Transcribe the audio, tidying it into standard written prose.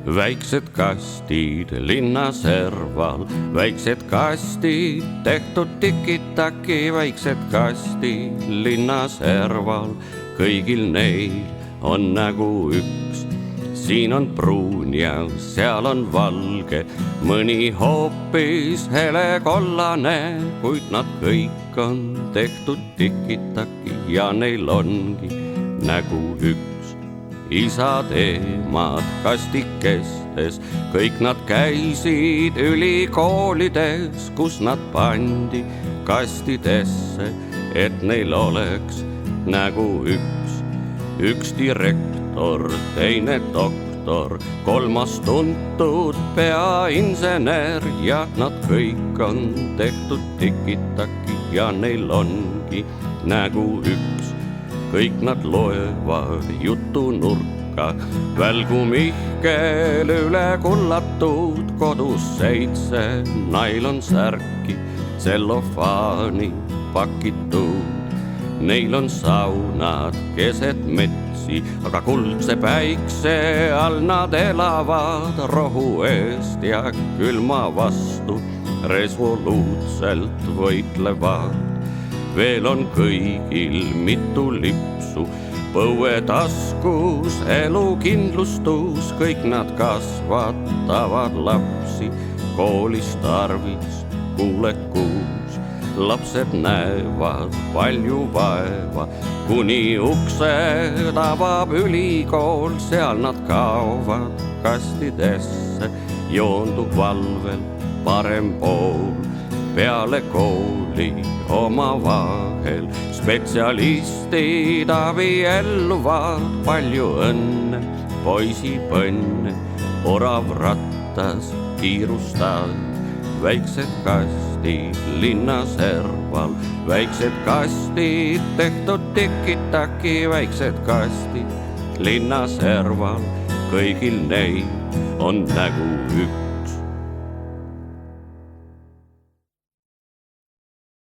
Väiksed kastid linnaserval, väiksed kastid tehtud tiki-taki, väiksed kastid linnaserval, kõigil neil on nägu üks. Siin on pruun ja seal on valge, mõni hoopis helekollane, kuid nad kõik on tehtud tiki-taki ja neil ongi nägu üks. Isad, emad kastikestes, kõik nad käisid ülikoolides, kus nad pandi kastidesse, et neil oleks nägu üks. Üks direktor, teine doktor, kolmas tuntud peainsener ja nad kõik on tehtud tiki-taki ja neil ongi nägu üks. Kõik nad loevad jutunurka, välgu Mihkel üle kullatud, kodus 7 nailonsärki, tsellofaani pakitud. Neil on saunad keset metsi, aga kuldse päikse all nad elavad rohu eest ja külma vastu resoluutselt võitlevad. Veel on kõigil mitu lipsu, põuetaskus elukindlustus, kõik nad kasvatavad lapsi, koolis tarvis kuulekuus. Lapsed näevad palju vaeva, kuni ukse avab ülikool, seal nad kaovad kastidesse, joondub valvel parem pool. Peale kooli omavahel spetsialistid abielluvad, palju õnne, poisipõnne, orav rattas kiirustad. Väiksed kastid linnaserval, väiksed kastid tehtud tiki-taki, väiksed kastid linnaserval, kõigil neil on nägu üks.